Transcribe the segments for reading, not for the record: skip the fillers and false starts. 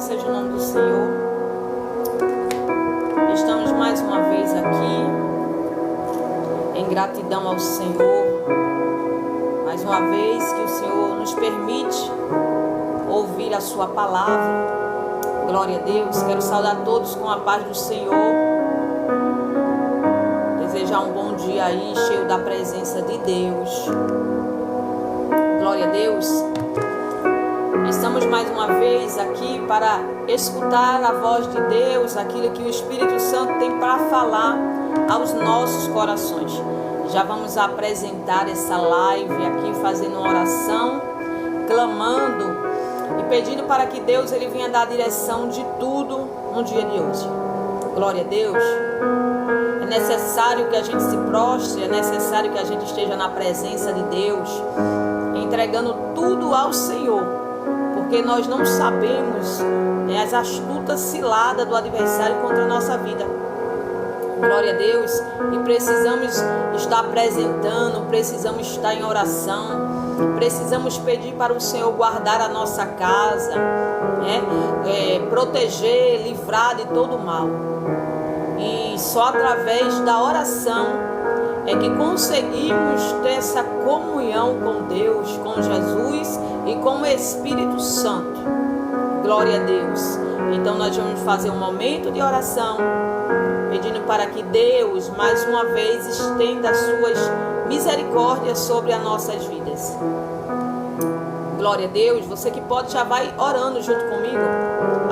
seja o nome do Senhor. Estamos mais uma vez aqui em gratidão ao Senhor. Mais uma vez que o Senhor nos permite ouvir a sua palavra. Glória a Deus. Quero saudar todos com a paz do Senhor. Desejar um bom dia aí, cheio da presença de Deus. Glória a Deus. Estamos mais uma vez aqui para escutar a voz de Deus, aquilo que o Espírito Santo tem para falar aos nossos corações. Já vamos apresentar essa live aqui, fazendo uma oração, clamando e pedindo para que Deus ele venha dar a direção de tudo no dia de hoje. Glória a Deus. É necessário que a gente se prostre, é necessário que a gente esteja na presença de Deus, entregando tudo ao Senhor. Porque nós não sabemos as astutas ciladas do adversário contra a nossa vida. Glória a Deus. E precisamos estar apresentando, precisamos estar em oração, precisamos pedir para o Senhor guardar a nossa casa, proteger, livrar de todo o mal. E só através da oração é que conseguimos ter essa comunhão com Deus, com Jesus e com o Espírito Santo. Glória a Deus. Então nós vamos fazer um momento de oração, pedindo para que Deus mais uma vez estenda as suas misericórdias sobre as nossas vidas. Glória a Deus. Você que pode já vai orando junto comigo,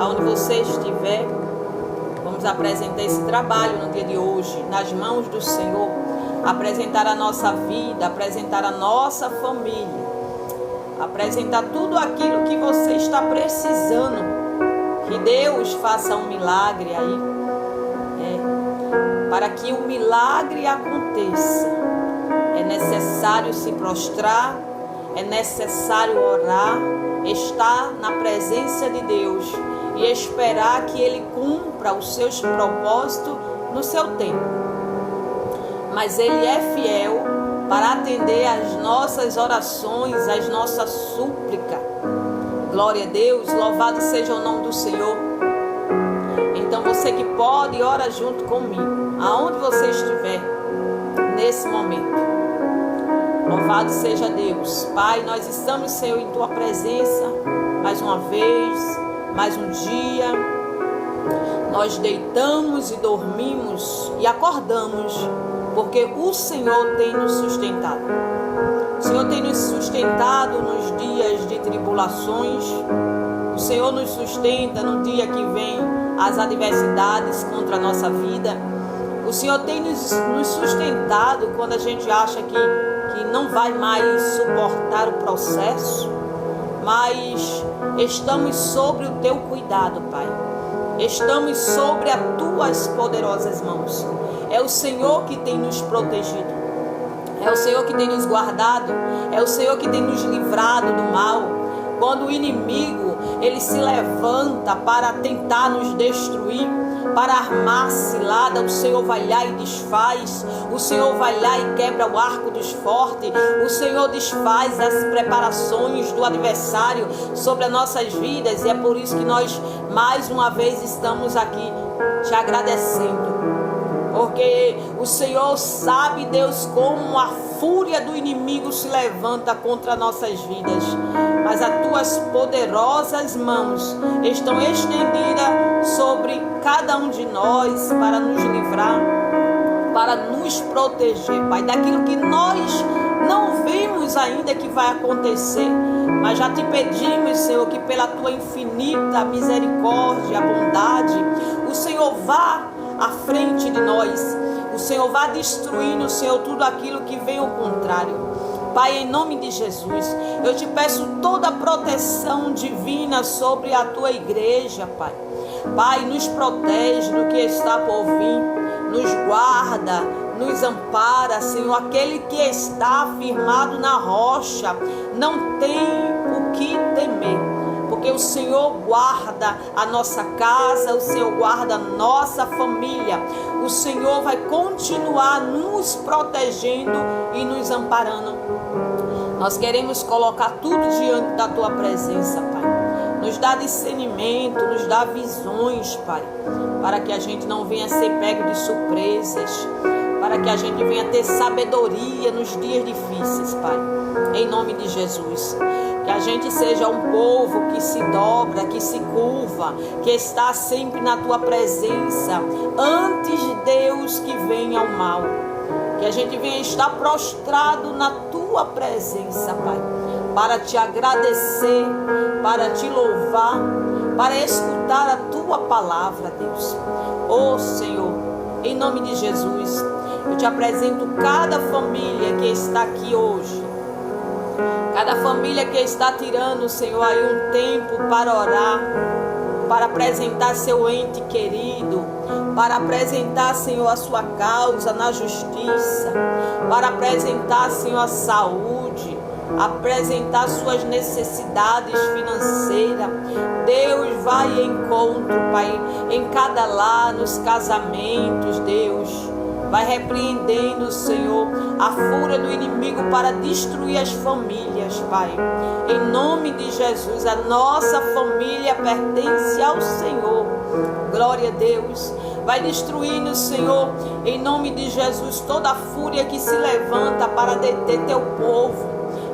aonde você estiver. Vamos apresentar esse trabalho no dia de hoje nas mãos do Senhor. Apresentar a nossa vida, apresentar a nossa família, apresentar tudo aquilo que você está precisando. Que Deus faça um milagre aí, para que o milagre aconteça. É necessário se prostrar, é necessário orar, estar na presença de Deus e esperar que Ele cumpra os seus propósitos no seu tempo. Mas Ele é fiel para atender às nossas orações, às nossas súplicas. Glória a Deus, louvado seja o nome do Senhor. Então você que pode, ora junto comigo, aonde você estiver, nesse momento. Louvado seja Deus. Pai, nós estamos, Senhor, em Tua presença, mais uma vez, mais um dia. Nós deitamos e dormimos e acordamos, porque o Senhor tem nos sustentado. O Senhor tem nos sustentado nos dias de tribulações. O Senhor nos sustenta no dia que vem as adversidades contra a nossa vida. O Senhor tem nos sustentado quando a gente acha que não vai mais suportar o processo. Mas estamos sobre o Teu cuidado, Pai. Estamos sobre as Tuas poderosas mãos. É o Senhor que tem nos protegido. É o Senhor que tem nos guardado. É o Senhor que tem nos livrado do mal. Quando o inimigo, ele se levanta para tentar nos destruir, para armar cilada, o Senhor vai lá e desfaz. O Senhor vai lá e quebra o arco dos fortes. O Senhor desfaz as preparações do adversário sobre as nossas vidas. E é por isso que nós, mais uma vez, estamos aqui te agradecendo. Porque o Senhor sabe, Deus, como a fúria do inimigo se levanta contra nossas vidas. Mas as Tuas poderosas mãos estão estendidas sobre cada um de nós para nos livrar, para nos proteger, Pai, daquilo que nós não vimos ainda que vai acontecer. Mas já te pedimos, Senhor, que pela Tua infinita misericórdia, bondade, o Senhor vá à frente de nós. O Senhor vá destruindo, Senhor, tudo aquilo que vem ao contrário. Pai, em nome de Jesus, eu te peço toda a proteção divina sobre a Tua igreja, Pai. Pai, nos protege do que está por vir, nos guarda, nos ampara, Senhor. Aquele que está firmado na rocha não tem o que temer. Porque o Senhor guarda a nossa casa, o Senhor guarda a nossa família. O Senhor vai continuar nos protegendo e nos amparando. Nós queremos colocar tudo diante da Tua presença, Pai. Nos dá discernimento, nos dá visões, Pai, para que a gente não venha ser pego de surpresas, para que a gente venha ter sabedoria nos dias difíceis, Pai, em nome de Jesus. Que a gente seja um povo que se dobra, que se curva, que está sempre na Tua presença, antes de Deus que venha o mal. Que a gente venha estar prostrado na Tua presença, Pai, para Te agradecer, para Te louvar, para escutar a Tua palavra, Deus. Oh Senhor, em nome de Jesus, eu Te apresento cada família que está aqui hoje, cada família que está tirando, Senhor, aí um tempo para orar, para apresentar seu ente querido, para apresentar, Senhor, a sua causa na justiça, para apresentar, Senhor, a saúde, apresentar suas necessidades financeiras. Deus vai em encontro, Pai, em cada lar, nos casamentos, Deus. Vai repreendendo, Senhor, a fúria do inimigo para destruir as famílias, Pai. Em nome de Jesus, a nossa família pertence ao Senhor. Glória a Deus. Vai destruindo, Senhor, em nome de Jesus, toda a fúria que se levanta para deter Teu povo,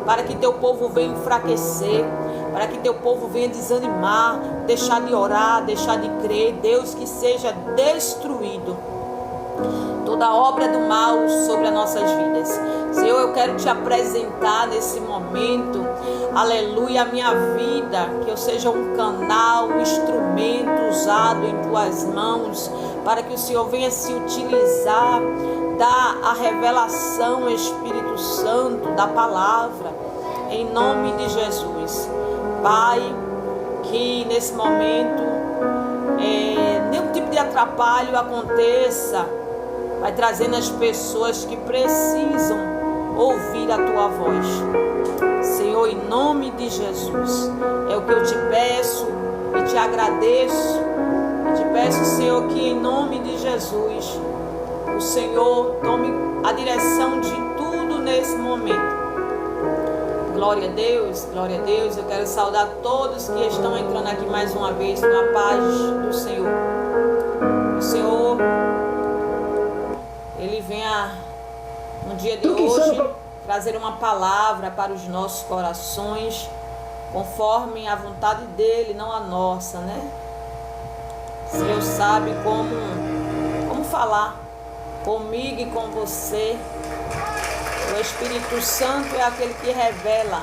para que Teu povo venha enfraquecer, para que Teu povo venha desanimar, deixar de orar, deixar de crer. Deus, que seja destruído toda obra do mal sobre as nossas vidas. Senhor, eu quero Te apresentar nesse momento, aleluia, a minha vida, que eu seja um canal, um instrumento usado em Tuas mãos, para que o Senhor venha se utilizar da revelação, Espírito Santo, da palavra, em nome de Jesus. Pai, que nesse momento nenhum tipo de atrapalho aconteça. Vai trazendo as pessoas que precisam ouvir a Tua voz. Senhor, em nome de Jesus, é o que eu Te peço e Te agradeço. Eu Te peço, Senhor, que em nome de Jesus, o Senhor tome a direção de tudo nesse momento. Glória a Deus, glória a Deus. Eu quero saudar todos que estão entrando aqui mais uma vez com a paz do Senhor. O Senhor, Ele venha no dia de hoje trazer uma palavra para os nossos corações, conforme a vontade dEle, não a nossa, né? O Senhor sabe como falar comigo e com você. O Espírito Santo é aquele que revela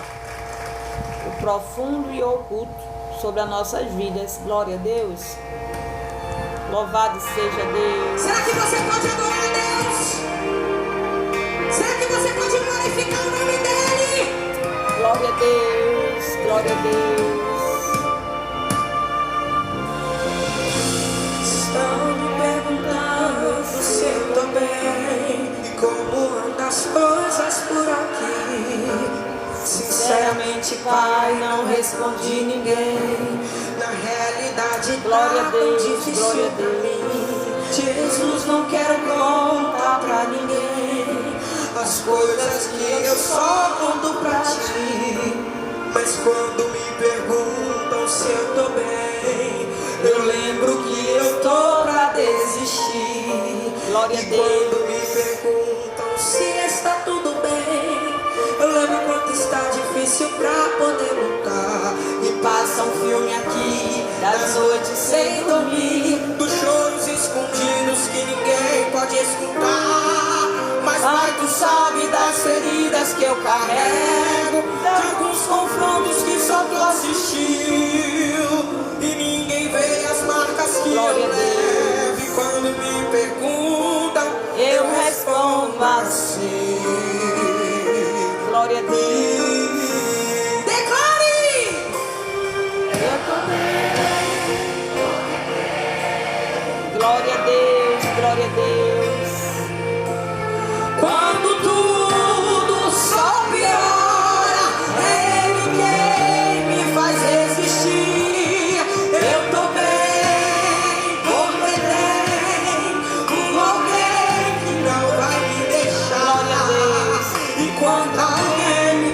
o profundo e oculto sobre as nossas vidas. Glória a Deus. Louvado seja Deus. Será que você pode adorar a Deus? Será que você pode glorificar o nome dEle? Glória a Deus, glória a Deus. Estão me perguntando se eu tô bem e como andam as coisas por aqui. Sinceramente, Pai, não respondi ninguém. Na realidade, glória a tá Deus, difícil glória a pra Deus. mim. Jesus, não quero contar pra ninguém as coisas que eu só conto pra Ti. Mas quando me perguntam se eu tô bem, eu lembro que eu tô pra desistir. Glória a E Deus. quando me perguntam se está tudo bem, eu lembro quanto está difícil pra poder lutar. E passa um filme aqui das noites sem dormir, dos choros escondidos que ninguém pode escutar. Mas Pai, Tu sabe das feridas que eu carrego, de alguns confrontos que só Tu assistiu, e ninguém vê as marcas que Glória eu a Deus. levo. E quando me perguntam, Eu respondo assim. Glória a Deus. Declare! Eu tô bem. Glória a Deus, glória a Deus. Quando tudo só piora, é Ele quem me faz resistir. Eu tô bem, completei com alguém que não vai me deixar. Glória a Deus. E quando alguém me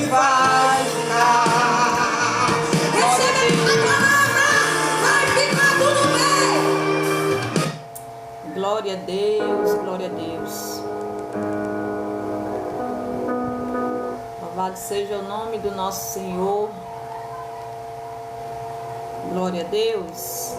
vai ficar. Receba essa palavra, vai ficar tudo bem. Glória a Deus, glória a Deus. Louvado seja o nome do nosso Senhor. Glória a Deus.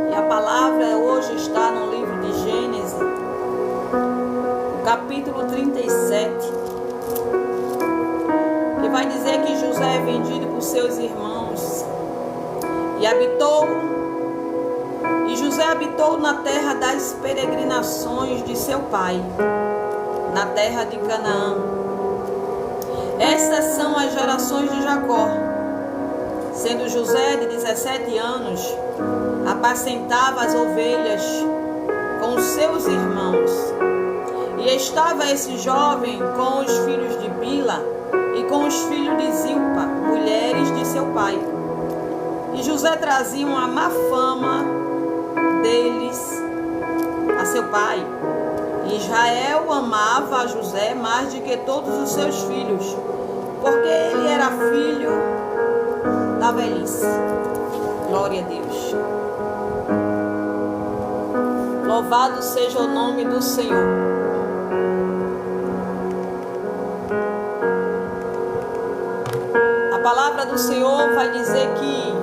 E a palavra hoje está no livro de Gênesis, capítulo 37, que vai dizer que José é vendido por seus irmãos e José habitou na terra das peregrinações de seu pai, na terra de Canaã. Estas são as gerações de Jacó. Sendo José de 17 anos, apacentava as ovelhas com os seus irmãos. E estava esse jovem com os filhos de Bila e com os filhos de Zilpa, mulheres de seu pai. E José trazia uma má fama deles a seu pai. E Israel amava a José mais do que todos os seus filhos, porque ele era filho da velhice. Glória a Deus. Louvado seja o nome do Senhor. A palavra do Senhor vai dizer que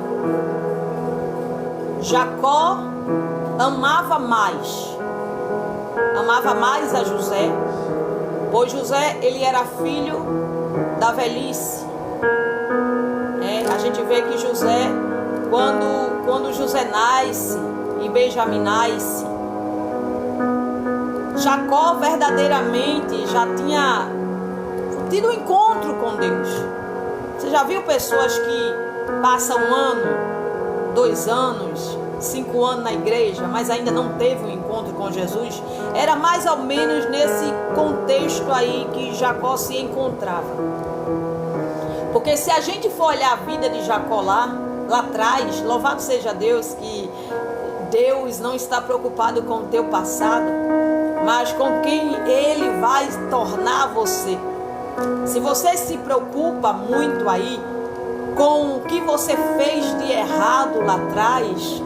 Jacó amava mais a José, pois José ele era filho da velhice. A gente vê que José, quando José nasce e Benjamim nasce, Jacó verdadeiramente já tinha tido um encontro com Deus. Você já viu pessoas que passam 1 ano, 2 anos, 5 anos na igreja, mas ainda não teve um encontro com Jesus? Era mais ou menos nesse contexto aí que Jacó se encontrava. Porque se a gente for olhar a vida de Jacó lá atrás, louvado seja Deus, que Deus não está preocupado com o teu passado, mas com quem Ele vai tornar você. Se você se preocupa muito aí com o que você fez de errado lá atrás,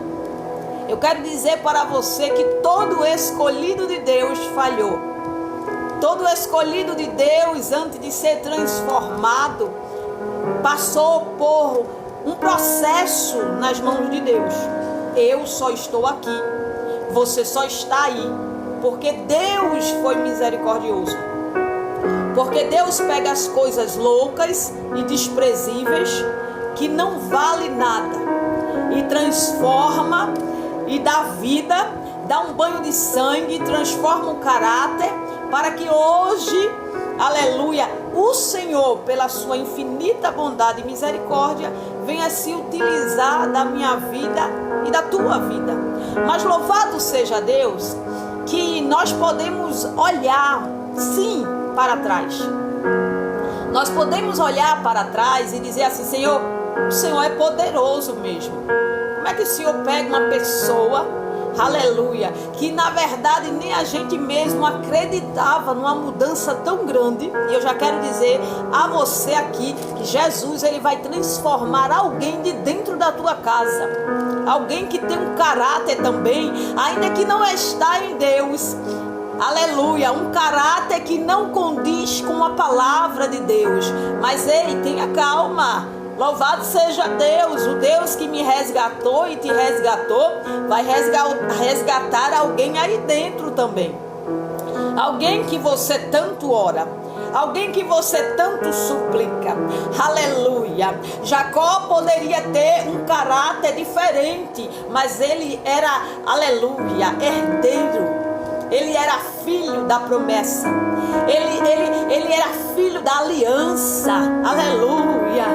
eu quero dizer para você que todo escolhido de Deus falhou. Todo escolhido de Deus, antes de ser transformado, passou por um processo nas mãos de Deus. Eu só estou aqui, você só está aí, porque Deus foi misericordioso. Porque Deus pega as coisas loucas e desprezíveis, que não vale nada, e transforma e dá vida, dá um banho de sangue, transforma o caráter, para que hoje, aleluia, o Senhor, pela sua infinita bondade e misericórdia, venha se utilizar da minha vida e da tua vida. Mas louvado seja Deus, que nós podemos olhar, sim, para trás. Nós podemos olhar para trás e dizer assim: Senhor, o Senhor é poderoso mesmo. Como é que o Senhor pega uma pessoa, aleluia, que na verdade nem a gente mesmo acreditava numa mudança tão grande? E eu já quero dizer a você aqui que Jesus, ele vai transformar alguém de dentro da tua casa, alguém que tem um caráter também, ainda que não está em Deus, aleluia, um caráter que não condiz com a palavra de Deus. Mas ei, tenha calma. Louvado seja Deus, o Deus que me resgatou e te resgatou, vai resgatar alguém aí dentro também. Alguém que você tanto ora, alguém que você tanto suplica, aleluia. Jacó poderia ter um caráter diferente, mas ele era, aleluia, herdeiro. Ele era filho da promessa. Ele era filho da aliança. Aleluia.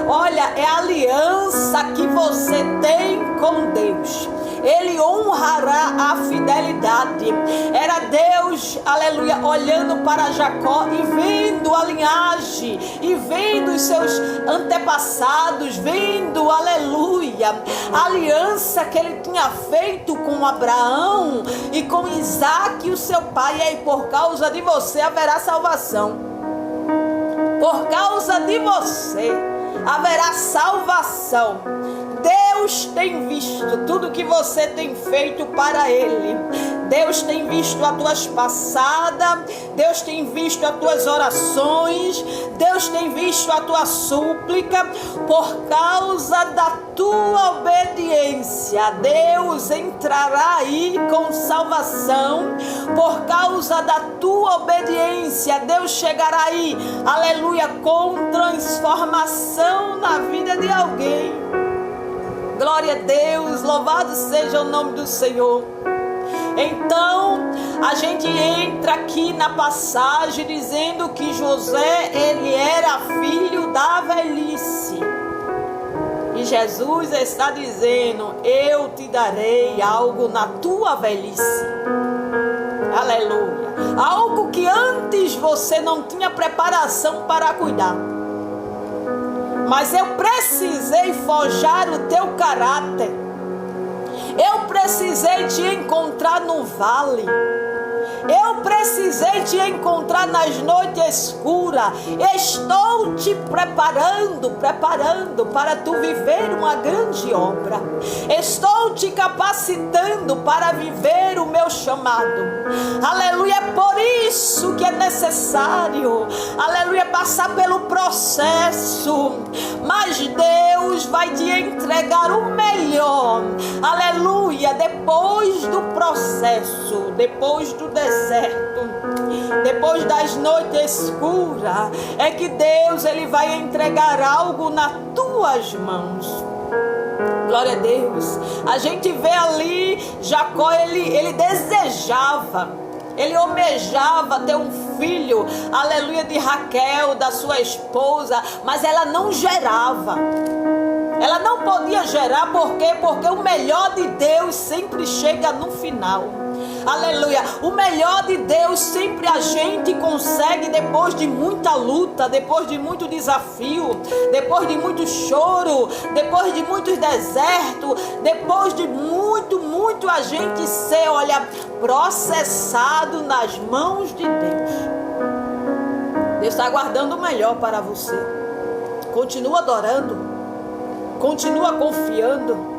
Olha, é a aliança que você tem com Deus. Ele ele honrará a fidelidade. Era Deus, aleluia, olhando para Jacó e vendo a linhagem, e vendo os seus antepassados, vendo, aleluia, a aliança que ele tinha feito com Abraão e com Isaac, o seu pai. E por causa de você haverá salvação. Por causa de você haverá salvação. Deus tem visto tudo que você tem feito para Ele. Deus tem visto as tuas passadas. Deus tem visto as tuas orações. Deus tem visto a tua súplica. Por causa da tua obediência, Deus entrará aí com salvação. Por causa da tua obediência, Deus chegará aí, aleluia, com transformação na vida de alguém. Glória a Deus, louvado seja o nome do Senhor. Então, a gente entra aqui na passagem dizendo que José, ele era filho da velhice. E Jesus está dizendo: eu te darei algo na tua velhice. Aleluia. Algo que antes você não tinha preparação para cuidar. Mas eu precisei forjar o teu caráter. Eu precisei te encontrar no vale. Eu precisei te encontrar nas noites escuras. Estou te preparando para tu viver uma grande obra. Estou te capacitando para viver o meu chamado. Aleluia, é por isso que é necessário, aleluia, passar pelo processo. Mas Deus vai te entregar o melhor, aleluia, depois do processo, depois do deserto, depois das noites escuras, é que Deus, ele vai entregar algo nas tuas mãos. Glória a Deus. A gente vê ali Jacó, ele desejava, ele almejava ter um filho, aleluia, de Raquel, da sua esposa, mas ela não gerava. Ela não podia gerar, por quê? Porque o melhor de Deus sempre chega no final. Aleluia. O melhor de Deus sempre a gente consegue depois de muita luta, depois de muito desafio, depois de muito choro, depois de muitos desertos, depois de muito a gente ser, olha, processado nas mãos de Deus. Deus está guardando o melhor para você. Continua adorando, continua confiando,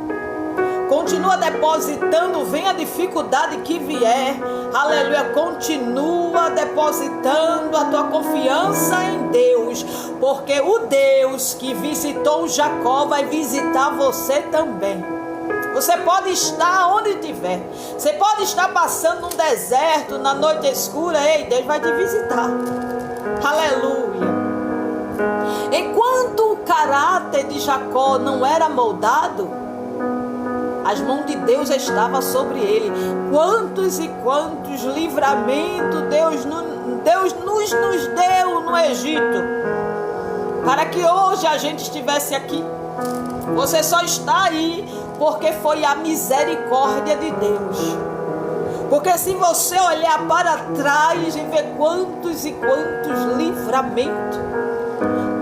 continua depositando, vem a dificuldade que vier, aleluia, continua depositando a tua confiança em Deus, porque o Deus que visitou Jacó vai visitar você também. Você pode estar onde estiver, você pode estar passando num deserto, na noite escura, ei, Deus vai te visitar, aleluia. Enquanto o caráter de Jacó não era moldado, as mãos de Deus estavam sobre ele. Quantos e quantos livramentos Deus nos deu no Egito, para que hoje a gente estivesse aqui. Você só está aí porque foi a misericórdia de Deus. Porque se você olhar para trás e ver quantos e quantos livramentos,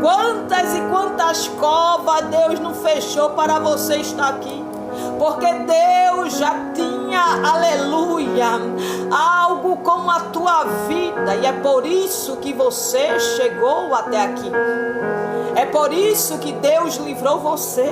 quantas e quantas covas Deus não fechou para você estar aqui. Porque Deus já tinha, aleluia, algo com a tua vida. E é por isso que você chegou até aqui. É por isso que Deus livrou você.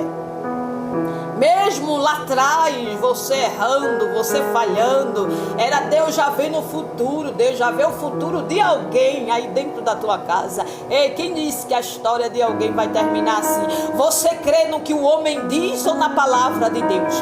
Mesmo lá atrás, você errando, você falhando, era Deus já vendo o futuro, Deus já vê o futuro de alguém aí dentro da tua casa. Ei, quem disse que a história de alguém vai terminar assim? Você crê no que o homem diz ou na palavra de Deus?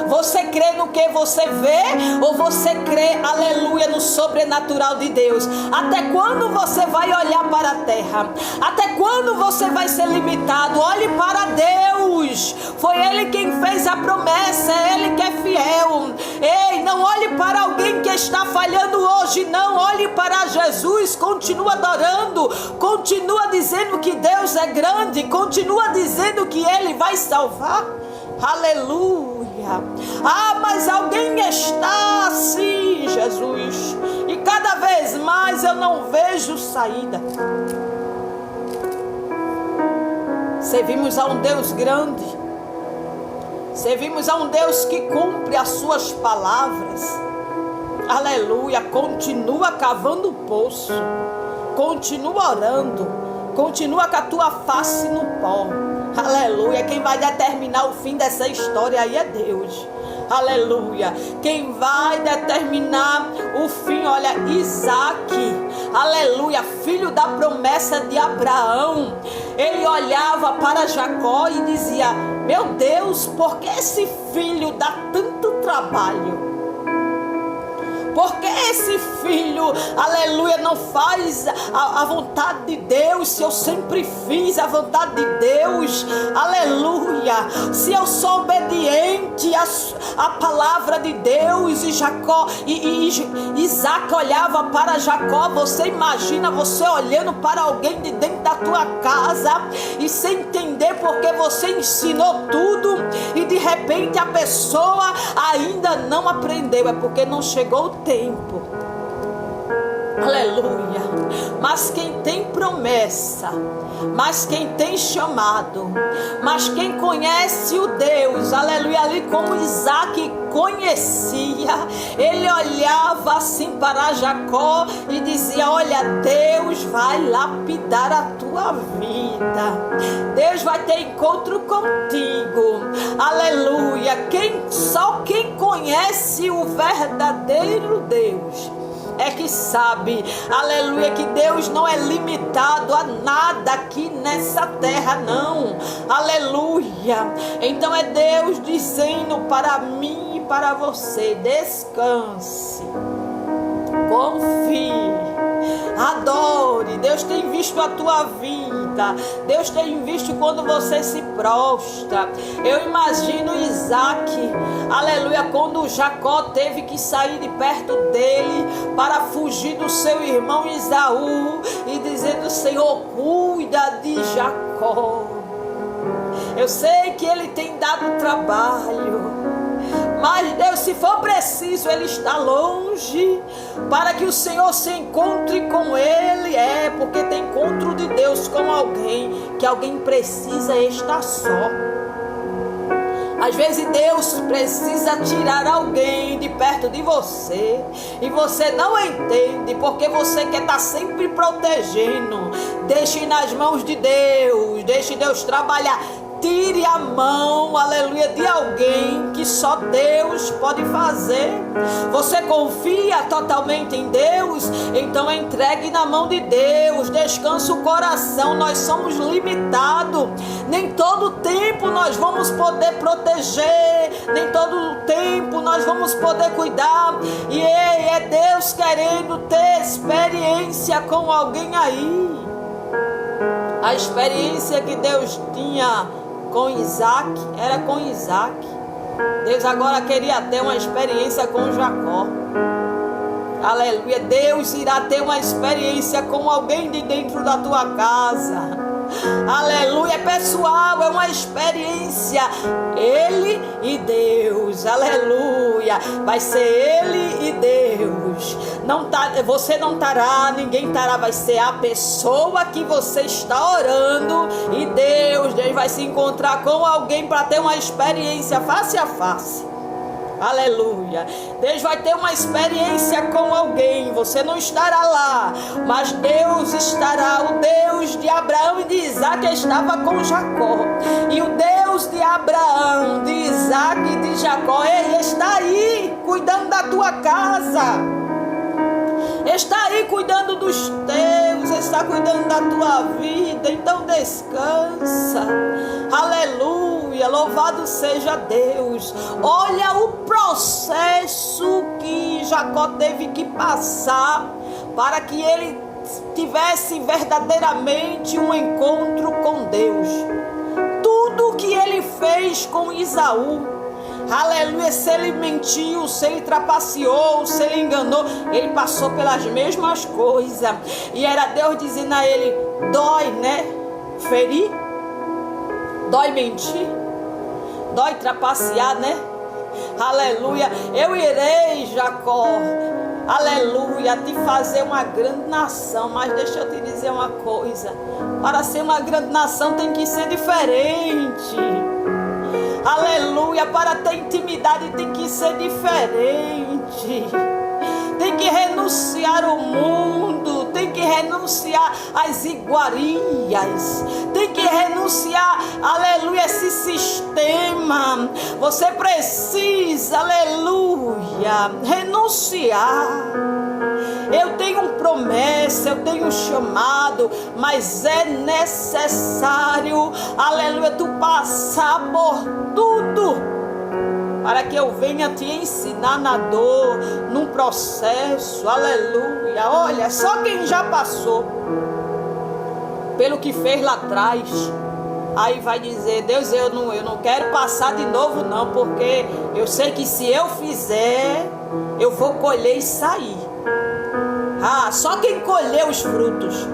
Você crê no que você vê ou você crê, aleluia, no sobrenatural de Deus? Até quando você vai olhar para a terra? Até quando você vai ser limitado? Olhe para Deus. Foi Ele quem fez a promessa, é Ele que é fiel. Ei, não olhe para alguém que está falhando hoje, não. Olhe para Jesus, continua adorando, continua dizendo que Deus é grande, continua dizendo que Ele vai salvar. Aleluia. Ah, mas ao está assim, Jesus. E cada vez mais eu não vejo saída. Servimos a um Deus grande. Servimos a um Deus que cumpre as suas palavras. Aleluia. Continua cavando o poço. Continua orando. Continua com a tua face no pó. Aleluia. Quem vai determinar o fim dessa história aí é Deus. Aleluia. Quem vai determinar o fim, olha, Isaac, aleluia, filho da promessa de Abraão. Ele olhava para Jacó e dizia: meu Deus, por que esse filho dá tanto trabalho? Porque esse filho, aleluia, não faz a vontade de Deus? Se eu sempre fiz a vontade de Deus, aleluia, se eu sou obediente à palavra de Deus. E Jacó, Isaac olhava para Jacó. Você imagina você olhando para alguém de dentro da tua casa e sem entender porque você ensinou tudo e de repente a pessoa ainda não aprendeu? É porque não chegou o tempo. Aleluia. Mas quem tem promessa, mas quem tem chamado, mas quem conhece o Deus, aleluia, ali como Isaac conhecia, ele olhava assim para Jacó e dizia: olha, Deus vai lapidar a tua vida, Deus vai ter encontro contigo, aleluia. Só quem conhece o verdadeiro Deus é que sabe, aleluia, que Deus não é limitado a nada aqui nessa terra, não, aleluia. Então é Deus dizendo para mim e para você: descanse, confie, adore. Deus tem visto a tua vida, Deus tem visto quando você se prostra. Eu imagino Isaac, aleluia, quando Jacó teve que sair de perto dele para fugir do seu irmão Esaú e dizendo: Senhor, cuida de Jacó. Eu sei que ele tem dado trabalho, mas Deus, se for preciso, ele está longe para que o Senhor se encontre com ele. É porque tem encontro de Deus com alguém, que alguém precisa estar só. Às vezes Deus precisa tirar alguém de perto de você e você não entende porque você quer estar sempre protegendo. Deixe nas mãos de Deus, deixe Deus trabalhar. Tire a mão, aleluia, de alguém que só Deus pode fazer. Você confia totalmente em Deus? Então entregue na mão de Deus. Descansa o coração. Nós somos limitados. Nem todo tempo nós vamos poder proteger. Nem todo tempo nós vamos poder cuidar. E é Deus querendo ter experiência com alguém aí. A experiência que Deus tinha com Isaac era com Isaac. Deus agora queria ter uma experiência com Jacó. Aleluia. Deus irá ter uma experiência com alguém de dentro da tua casa. Aleluia, pessoal, é uma experiência. Ele e Deus, aleluia. Vai ser ele e Deus. Você não estará, ninguém estará. Vai ser a pessoa que você está orando e Deus vai se encontrar com alguém para ter uma experiência face a face. Aleluia. Deus vai ter uma experiência com alguém. Você não estará lá, mas Deus estará. O Deus de Abraão e de Isaac estava com Jacó. E o Deus de Abraão, de Isaac e de Jacó, ele está aí cuidando da tua casa. Está aí cuidando dos teus, está cuidando da tua vida. Então descansa. Aleluia, louvado seja Deus. Olha o processo que Jacó teve que passar para que ele tivesse verdadeiramente um encontro com Deus. Tudo que ele fez com Esaú, aleluia, se ele mentiu, se ele trapaceou, se ele enganou, ele passou pelas mesmas coisas. E era Deus dizendo a ele: dói, né? Ferir? Dói mentir? Dói trapacear, né? aleluia, eu irei, Jacó, aleluia, te fazer uma grande nação. Mas deixa eu te dizer uma coisa: para ser uma grande nação tem que ser diferente. Aleluia, para ter intimidade tem que ser diferente. Tem que renunciar ao mundo, tem que renunciar às iguarias, tem que renunciar, aleluia, esse sistema. Você precisa, aleluia, renunciar. Eu tenho promessa, eu tenho chamado, mas é necessário, aleluia, tu passar por tudo, para que eu venha te ensinar na dor, num processo, aleluia. Olha, só quem já passou pelo que fez lá atrás, aí vai dizer: Deus, eu não quero passar de novo não, porque eu sei que se eu fizer, eu vou colher e sair. Só quem colheu os frutos,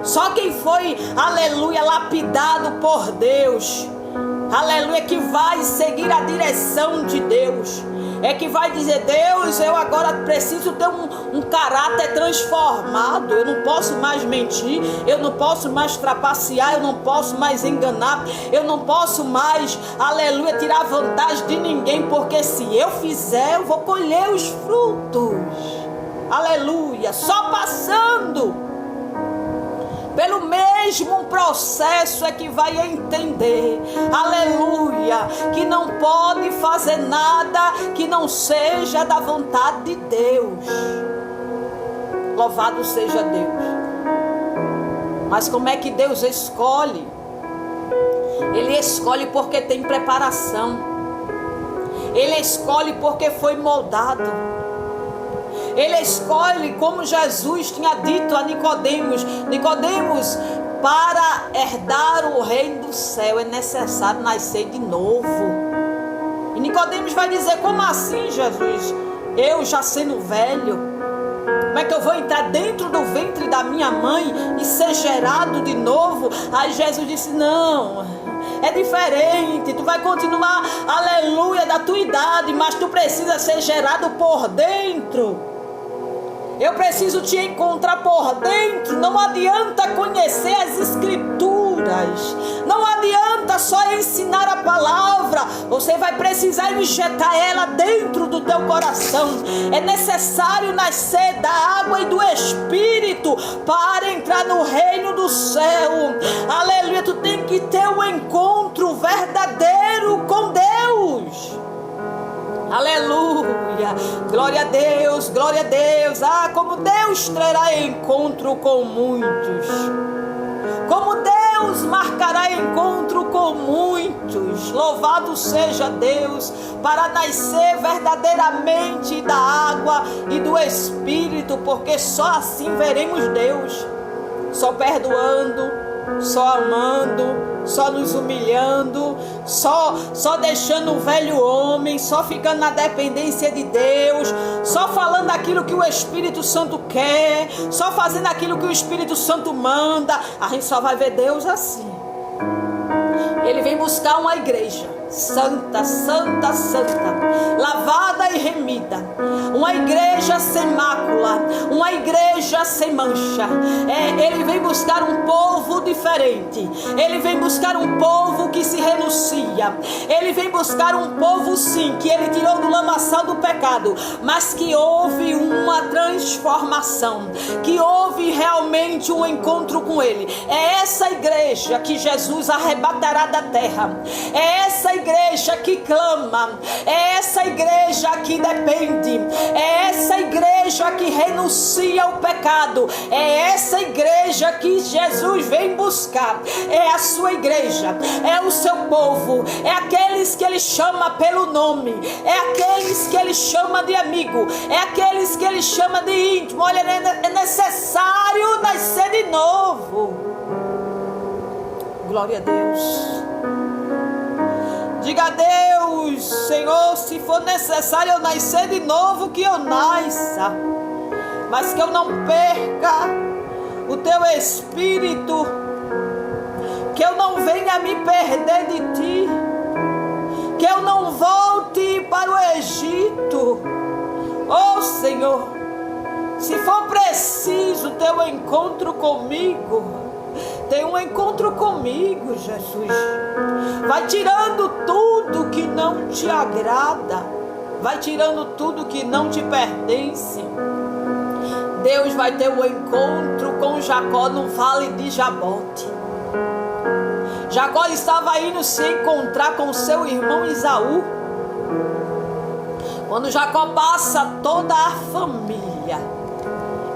só quem foi, aleluia, lapidado por Deus, aleluia, que vai seguir a direção de Deus, é que vai dizer: Deus, eu agora preciso ter um caráter transformado. Eu não posso mais mentir, eu não posso mais trapacear, eu não posso mais enganar, eu não posso mais, aleluia, tirar vantagem de ninguém, porque se eu fizer, eu vou colher os frutos. Aleluia, só passando pelo mesmo processo é que vai entender, aleluia, que não pode fazer nada que não seja da vontade de Deus. Louvado seja Deus. Mas como é que Deus escolhe? Ele escolhe porque tem preparação. Ele escolhe porque foi moldado. Ele escolhe, como Jesus tinha dito a Nicodemos: Nicodemos, para herdar o reino do céu é necessário nascer de novo. E Nicodemos vai dizer: como assim, Jesus? Eu já sendo velho, como é que eu vou entrar dentro do ventre da minha mãe e ser gerado de novo? Aí Jesus disse: não, é diferente. Tu vai continuar, aleluia, da tua idade, mas tu precisa ser gerado por dentro. Eu preciso te encontrar por dentro. Não adianta conhecer as escrituras, não adianta só ensinar a palavra. Você vai precisar injetar ela dentro do teu coração. É necessário nascer da água e do Espírito para entrar no reino do céu. Aleluia, tu tem que ter um encontro verdadeiro com Deus. Aleluia, glória a Deus, glória a Deus. Como Deus trará encontro com muitos, como Deus marcará encontro com muitos. Louvado seja Deus, para nascer verdadeiramente da água e do Espírito, porque só assim veremos Deus, só perdoando, só amando, só nos humilhando, só deixando o velho homem, só ficando na dependência de Deus, só falando aquilo que o Espírito Santo quer, só fazendo aquilo que o Espírito Santo manda. A gente só vai ver Deus assim. Ele vem buscar uma igreja santa, santa, santa, lavada e remida, uma igreja sem mácula, uma igreja sem mancha. Ele vem buscar um povo diferente, ele vem buscar um povo que se renuncia, ele vem buscar um povo, sim, que ele tirou do lamaçal do pecado, mas que houve uma transformação, que houve realmente um encontro com ele. É essa igreja que Jesus arrebatará da terra, é essa igreja que clama, é essa igreja que depende, é essa igreja que renuncia ao pecado, é essa igreja que Jesus vem buscar. É a sua igreja, é o seu povo, é aqueles que ele chama pelo nome, é aqueles que ele chama de amigo, é aqueles que ele chama de íntimo. Olha, é necessário nascer de novo. Glória a Deus. Diga a Deus: Senhor, se for necessário eu nascer de novo, que eu nasça, mas que eu não perca o teu Espírito, que eu não venha me perder de ti, que eu não volte para o Egito. Oh Senhor, se for preciso ter um encontro comigo, tem um encontro comigo, Jesus. Vai tirando tudo que não te agrada, vai tirando tudo que não te pertence. Deus vai ter um encontro com Jacó no vale de Jabote. Jacó estava indo se encontrar com seu irmão Esaú. Quando Jacó passa toda a família,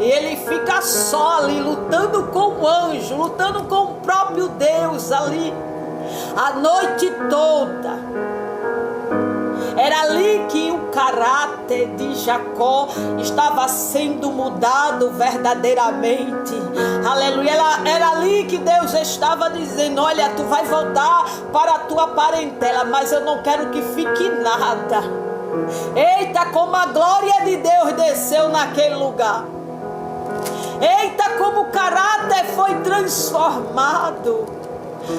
e ele fica só ali, lutando com o anjo, lutando com o próprio Deus ali, a noite toda. Era ali que o caráter de Jacó estava sendo mudado verdadeiramente. Aleluia. Era ali que Deus estava dizendo: olha, tu vai voltar para a tua parentela, mas eu não quero que fique nada. Eita, como a glória de Deus desceu naquele lugar. Eita, como o caráter foi transformado.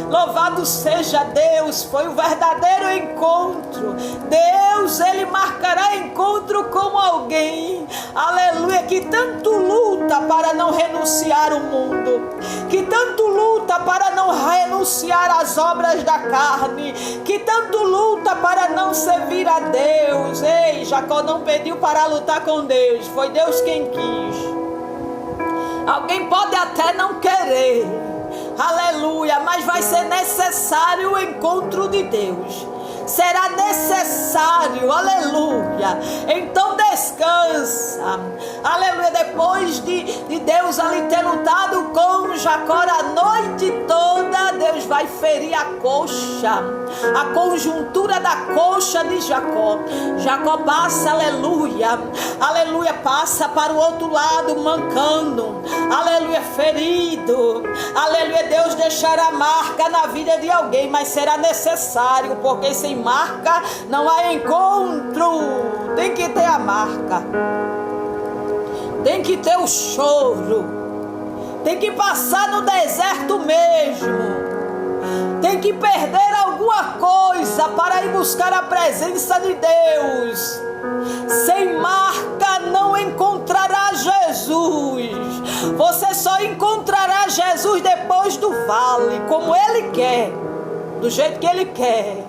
Louvado seja Deus, foi um verdadeiro encontro. Deus, Ele marcará encontro com alguém, aleluia, que tanto luta para não renunciar ao mundo, que tanto luta para não renunciar às obras da carne, que tanto luta para não servir a Deus. Ei, Jacó não pediu para lutar com Deus, foi Deus quem quis. Alguém pode até não querer, aleluia, mas vai ser necessário o encontro de Deus. Será necessário, aleluia. Então descansa, aleluia. Depois de Deus ali ter lutado com Jacó a noite toda, Deus vai ferir a coxa, a conjuntura da coxa de Jacó. Jacó passa, aleluia, aleluia, passa para o outro lado mancando, aleluia, ferido, aleluia. Deus deixará marca na vida de alguém, mas será necessário, porque sem marca não há encontro. Tem que ter a marca, tem que ter o choro, tem que passar no deserto mesmo, tem que perder alguma coisa para ir buscar a presença de Deus. Sem marca não encontrará Jesus. Você só encontrará Jesus depois do vale, como Ele quer, do jeito que Ele quer,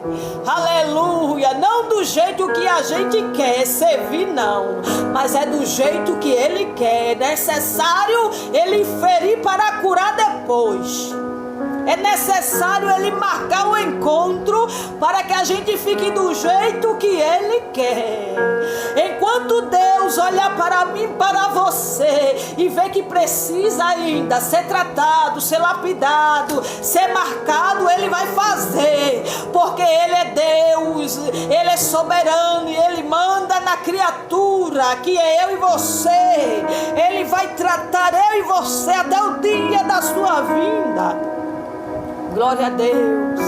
aleluia. Não do jeito que a gente quer servir, não, mas é do jeito que Ele quer. É necessário Ele ferir para curar depois. É necessário Ele marcar o encontro para que a gente fique do jeito que Ele quer. Enquanto Deus olhar para mim, para você, e ver que precisa ainda ser tratado, ser lapidado, ser marcado, Ele vai fazer, porque Ele é Deus, Ele é soberano e Ele manda na criatura, que é eu e você. Ele vai tratar eu e você até o dia da sua vinda. Glória a Deus,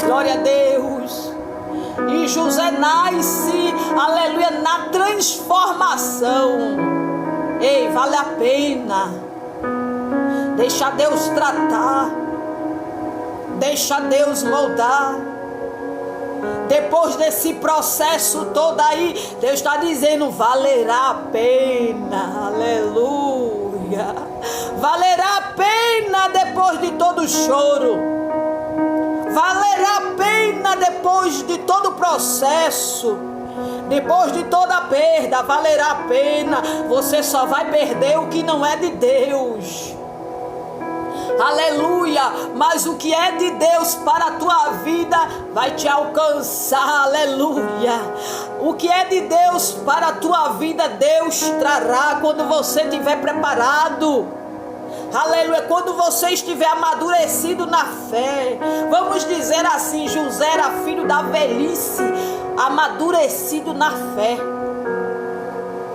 glória a Deus. E José nasce, aleluia, na transformação. Ei, vale a pena. Deixa Deus tratar, deixa Deus moldar. Depois desse processo todo aí, Deus está dizendo: valerá a pena, aleluia. Valerá a pena depois de todo o choro, valerá a pena depois de todo o processo, depois de toda a perda, valerá a pena. Você só vai perder o que não é de Deus, aleluia, mas o que é de Deus para a tua vida vai te alcançar, aleluia. O que é de Deus para a tua vida, Deus trará quando você estiver preparado, aleluia, quando você estiver amadurecido na fé. Vamos dizer assim, José era filho da velhice, amadurecido na fé.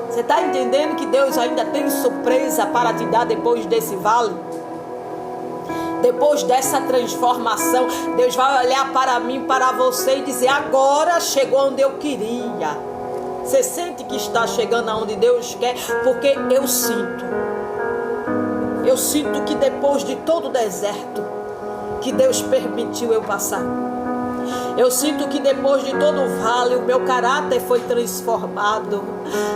Você está entendendo que Deus ainda tem surpresa para te dar depois desse vale? Depois dessa transformação, Deus vai olhar para mim, para você e dizer: agora chegou onde eu queria. Você sente que está chegando aonde Deus quer? Porque eu sinto que depois de todo o deserto que Deus permitiu eu passar, Eu sinto que depois de todo o vale, o meu caráter foi transformado.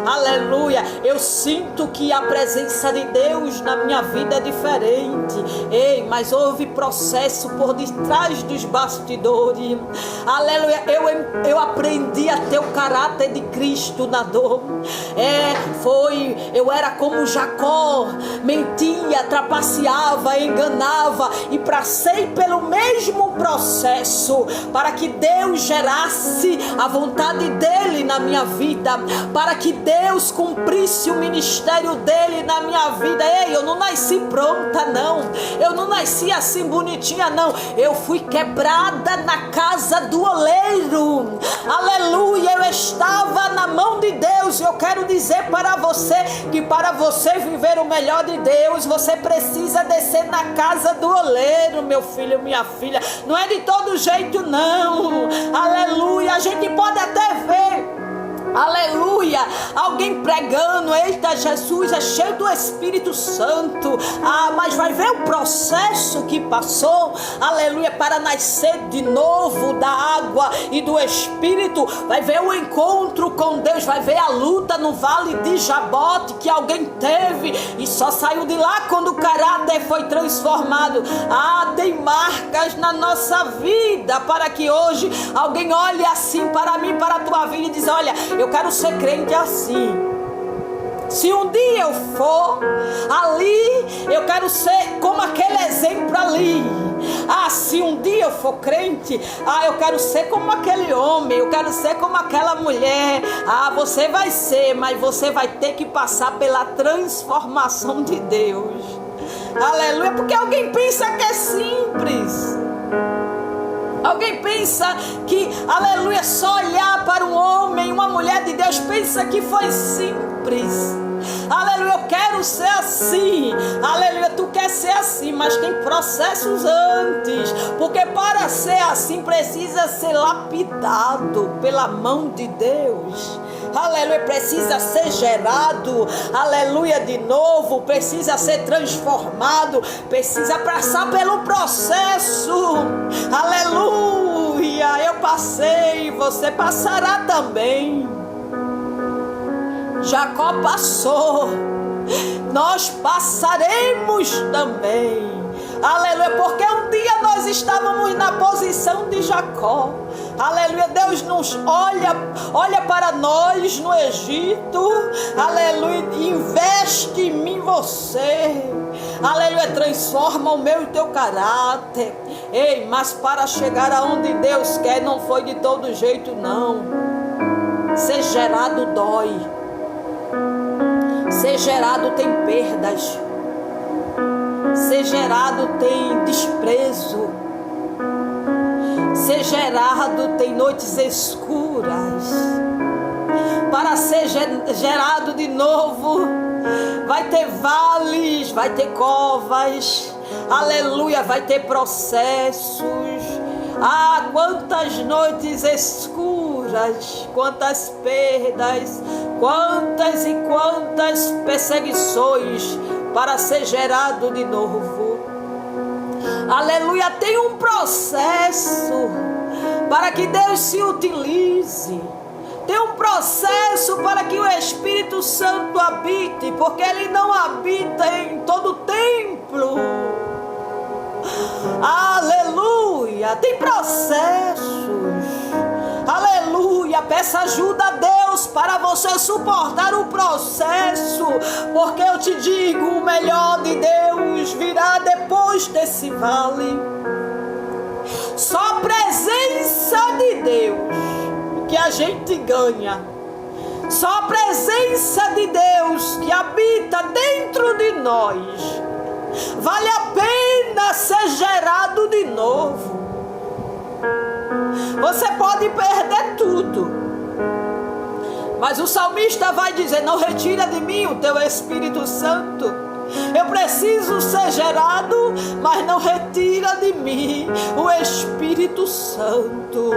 Aleluia. Eu sinto que a presença de Deus na minha vida é diferente. Ei, mas houve processo por detrás dos bastidores. Aleluia. Eu aprendi a ter o caráter de Cristo na dor. Eu era como Jacó, mentia, trapaceava, enganava, e passei pelo mesmo processo para que Deus gerasse a vontade dele na minha vida, para que Deus cumprisse o ministério dele na minha vida. Ei, eu não nasci pronta, não. Eu não nasci assim bonitinha, não. Eu fui quebrada na casa do oleiro. Aleluia. Eu estava na mão de Deus. Eu quero dizer para você que para você viver o melhor de Deus, você precisa descer na casa do oleiro, meu filho, minha filha. Não é de todo jeito, não. Aleluia. A gente pode até ver, aleluia, alguém pregando, eita, Jesus é cheio do Espírito Santo. Mas vai ver o processo que passou, aleluia, para nascer de novo da água e do Espírito. Vai ver o encontro com Deus, vai ver a luta no vale de Jabote que alguém teve e só saiu de lá quando o caráter foi transformado. Tem marcas na nossa vida para que hoje alguém olhe assim para mim, para a tua vida e diz: olha, eu quero ser crente assim. Se um dia eu for ali, eu quero ser como aquele exemplo ali. Se um dia eu for crente, eu quero ser como aquele homem, eu quero ser como aquela mulher. Você vai ser, mas você vai ter que passar pela transformação de Deus. Aleluia, porque alguém pensa que é simples. Alguém pensa que, aleluia, só olhar para um homem, uma mulher de Deus, pensa que foi simples. Aleluia, eu quero ser assim. Aleluia, tu quer ser assim, mas tem processos antes. Porque para ser assim precisa ser lapidado pela mão de Deus. Aleluia, precisa ser gerado, aleluia, de novo, precisa ser transformado, precisa passar pelo processo. Aleluia, eu passei, você passará também. Jacó passou, nós passaremos também. Aleluia, porque um dia nós estávamos na posição de Jacó. Aleluia, Deus nos olha para nós no Egito. Aleluia, investe em mim você. Aleluia, transforma o meu e o teu caráter. Ei, mas para chegar aonde Deus quer não foi de todo jeito, não. Ser gerado dói. Ser gerado tem perdas. Ser gerado tem desprezo. Ser gerado tem noites escuras. Para ser gerado de novo, vai ter vales, vai ter covas. Aleluia, vai ter processos. Quantas noites escuras, quantas perdas, quantas e quantas perseguições para ser gerado de novo. Aleluia, tem um processo para que Deus se utilize. Tem um processo para que o Espírito Santo habite, porque Ele não habita em todo templo. Aleluia, tem processos. Aleluia, peça ajuda a Deus para você suportar o processo, porque eu te digo, o melhor de Deus virá depois desse vale. Só a presença de Deus que a gente ganha. Só a presença de Deus que habita dentro de nós vale a pena ser gerado de novo. Você pode perder tudo, mas o salmista vai dizer: não retira de mim o teu Espírito Santo. Eu preciso ser gerado, mas não retira de mim o Espírito Santo.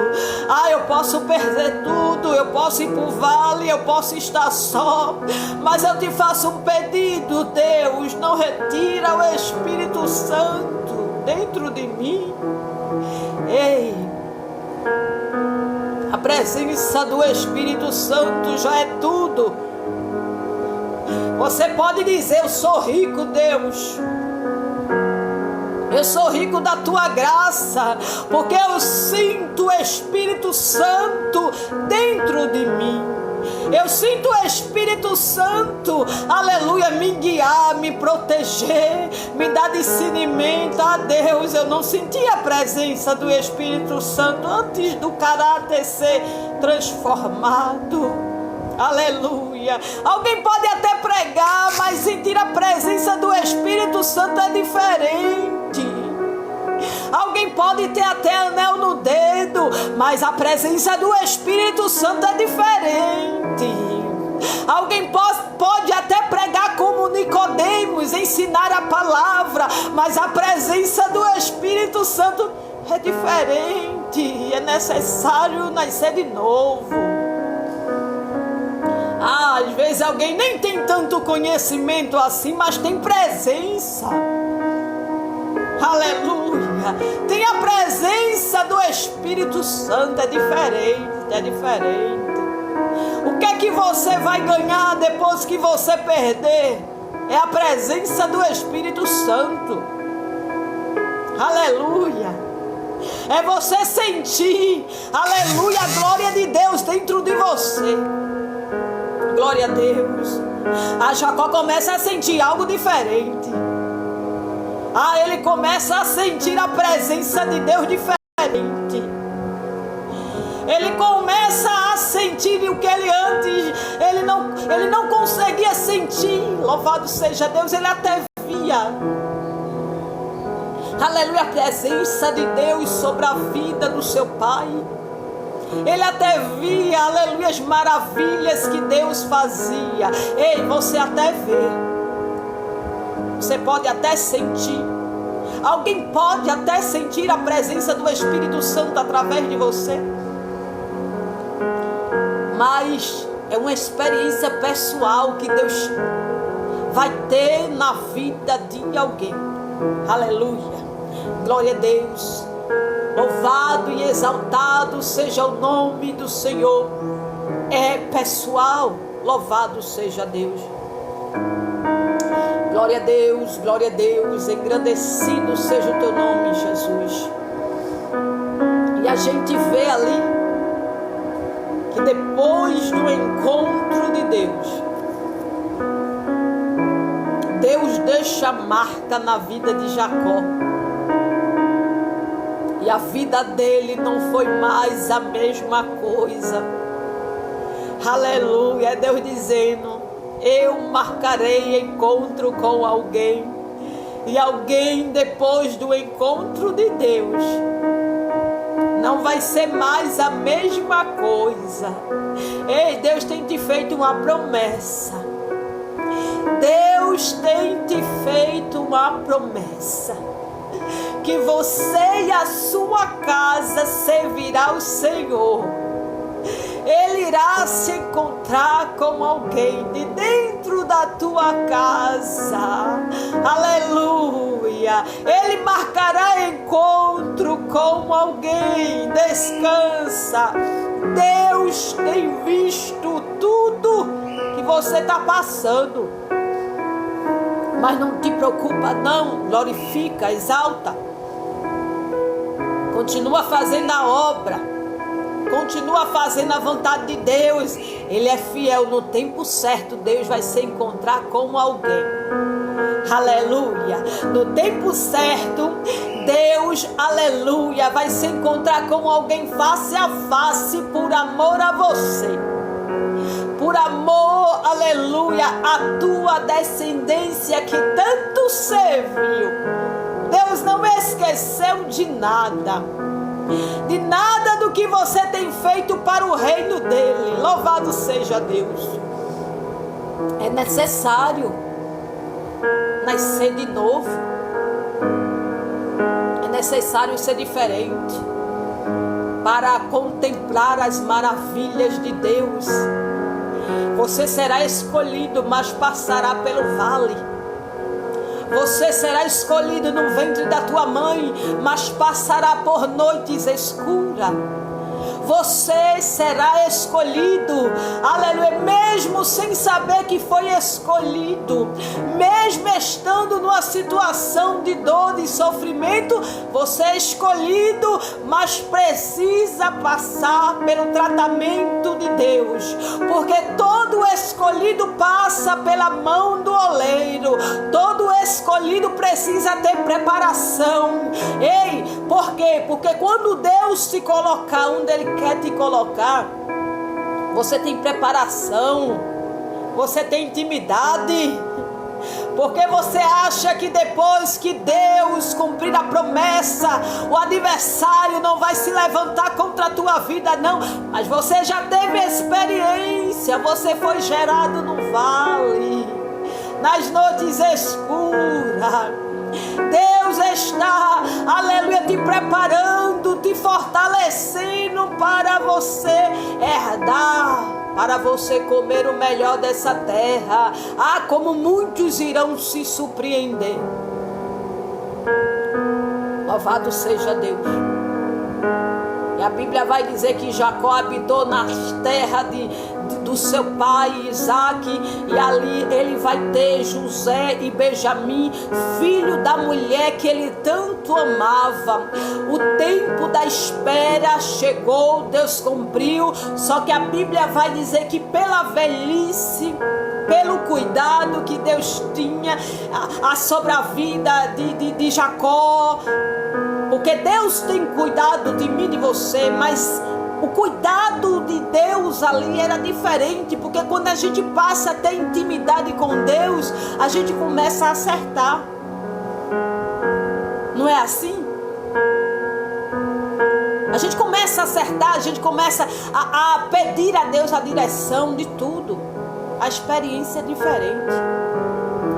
Eu posso perder tudo, eu posso ir para o vale, eu posso estar só, mas eu te faço um pedido, Deus, não retira o Espírito Santo dentro de mim. Ei, A presença do Espírito Santo já é tudo. Você pode dizer: eu sou rico, Deus. Eu sou rico da tua graça, porque eu sinto o Espírito Santo dentro de mim. Eu sinto o Espírito Santo, aleluia, me guiar, me proteger, me dar discernimento. Ah, Deus, eu não senti a presença do Espírito Santo antes do caráter ser transformado. Aleluia. Alguém pode até pregar, mas sentir a presença do Espírito Santo é diferente. Alguém pode ter até anel no dedo, mas a presença do Espírito Santo é diferente. Alguém pode até pregar como Nicodemos, ensinar a palavra, mas a presença do Espírito Santo é diferente. É necessário nascer de novo. Às vezes alguém nem tem tanto conhecimento assim, mas tem presença. Aleluia. Tem a presença do Espírito Santo. É diferente, é diferente. O que é que você vai ganhar depois que você perder? É a presença do Espírito Santo. Aleluia. É você sentir, aleluia, a glória de Deus dentro de você. Glória a Deus. A Jacó começa a sentir algo diferente. Ele começa a sentir a presença de Deus diferente. Ele começa a sentir o que ele antes ele não conseguia sentir. Louvado seja Deus, ele até via. Aleluia, a presença de Deus sobre a vida do seu pai. Ele até via, aleluia, as maravilhas que Deus fazia. Ei, você até vê. Você pode até sentir. Alguém pode até sentir a presença do Espírito Santo através de você. Mas é uma experiência pessoal que Deus vai ter na vida de alguém. Aleluia. Glória a Deus. Louvado e exaltado seja o nome do Senhor. É pessoal. Louvado seja Deus. Glória a Deus, glória a Deus. Engrandecido seja o teu nome, Jesus. E a gente vê ali que depois do encontro de Deus deixa marca na vida de Jacó. E a vida dele não foi mais a mesma coisa. Aleluia. É Deus dizendo: eu marcarei encontro com alguém. E alguém depois do encontro de Deus não vai ser mais a mesma coisa. Ei, Deus tem te feito uma promessa. Deus tem te feito uma promessa. Que você e a sua casa servirá ao Senhor. Ele irá se encontrar com alguém de dentro da tua casa. Aleluia. Ele marcará encontro com alguém. Descansa. Deus tem visto tudo que você está passando. Mas não te preocupa não. Glorifica, exalta. Continua fazendo a obra. Continua fazendo a vontade de Deus. Ele é fiel. No tempo certo, Deus vai se encontrar com alguém. Aleluia. No tempo certo, Deus, aleluia, vai se encontrar com alguém face a face por amor a você. Por amor, aleluia, a tua descendência que tanto serviu. Deus não esqueceu de nada. De nada do que você tem feito para o reino dele. Louvado seja Deus. É necessário nascer de novo. É necessário ser diferente para contemplar as maravilhas de Deus. Você será escolhido, mas passará pelo vale. Você será escolhido no ventre da tua mãe, mas passará por noites escuras. você será escolhido. Aleluia. Mesmo sem saber que foi escolhido, mesmo estando numa situação de dor e sofrimento, você é escolhido, mas precisa passar pelo tratamento de Deus, porque todo escolhido passa pela mão do oleiro. Todo escolhido precisa ter preparação. Ei, por quê? Porque quando Deus te colocar onde Ele quer te colocar, você tem preparação, você tem intimidade. Porque você acha que depois que Deus cumprir a promessa, o adversário não vai se levantar contra a tua vida, não. Mas você já teve experiência, você foi gerado no vale, nas noites escuras. Deus está, aleluia, te preparando, te fortalecendo para você herdar, para você comer o melhor dessa terra. Ah, como muitos irão se surpreender. Louvado seja Deus. E a Bíblia vai dizer que Jacó habitou nas terras do seu pai Isaac, e ali ele vai ter José e Benjamim, filho da mulher que ele tanto amava. O tempo da espera chegou, Deus cumpriu, só que a Bíblia vai dizer que pela velhice, pelo cuidado que Deus tinha sobre a vida de Jacó, porque Deus tem cuidado de mim e de você, mas o cuidado de Deus ali era diferente, porque quando a gente passa a ter intimidade com Deus, a gente começa a acertar. Não é assim? A gente começa a acertar, a gente começa a pedir a Deus a direção de tudo. A experiência é diferente.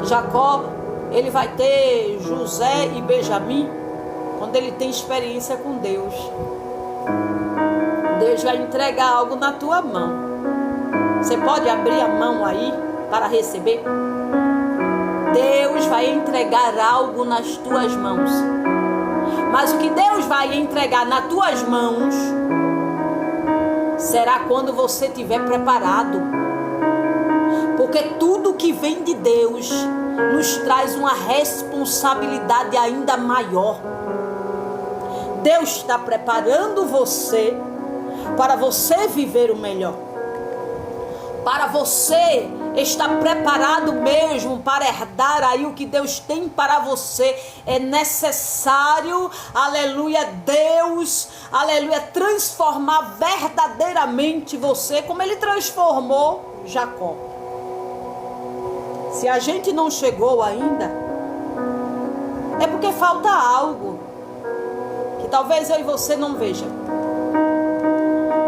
Jacó, ele vai ter José e Benjamim quando ele tem experiência com Deus. Deus vai entregar algo na tua mão. Você pode abrir a mão aí para receber? Deus vai entregar algo nas tuas mãos. Mas o que Deus vai entregar nas tuas mãos será quando você estiver preparado. Porque tudo que vem de Deus nos traz uma responsabilidade ainda maior. Deus está preparando você para você viver o melhor, para você estar preparado mesmo para herdar aí o que Deus tem para você. É necessário, aleluia, Deus, aleluia, transformar verdadeiramente você, como Ele transformou Jacó. Se a gente não chegou ainda, é porque falta algo que talvez eu e você não veja.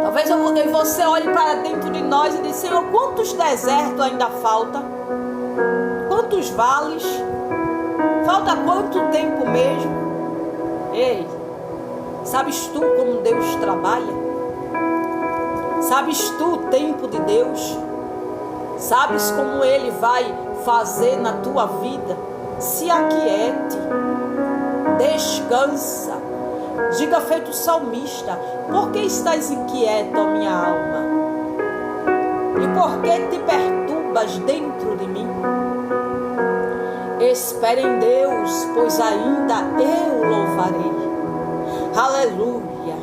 Talvez eu e você olhe para dentro de nós e diga: Senhor, quantos desertos ainda falta? Quantos vales? Falta quanto tempo mesmo? Ei, sabes tu como Deus trabalha? Sabes tu o tempo de Deus? Sabes como Ele vai fazer na tua vida? Se aquiete, descansa. Diga feito salmista: por que estás inquieto, ó minha alma? E por que te perturbas dentro de mim? Espere em Deus, pois ainda eu louvarei. Aleluia.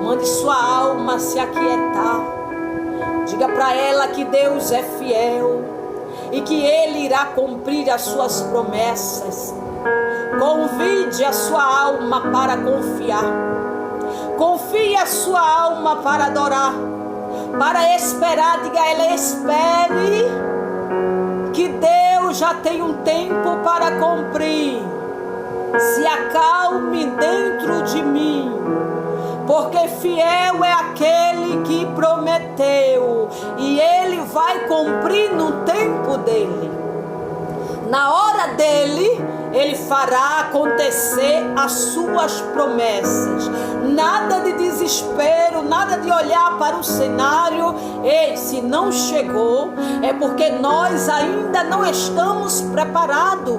Mande sua alma se aquietar. Diga para ela que Deus é fiel e que Ele irá cumprir as suas promessas. Convide a sua alma para confiar. Confie a sua alma para adorar, para esperar. Diga a ela: espere, que Deus já tem um tempo para cumprir. Se acalme dentro de mim, porque fiel é aquele que prometeu, e Ele vai cumprir no tempo dele. Na hora dele, Ele fará acontecer as suas promessas. nada de desespero, nada de olhar para o cenário. Ei, se não chegou, é porque nós ainda não estamos preparados.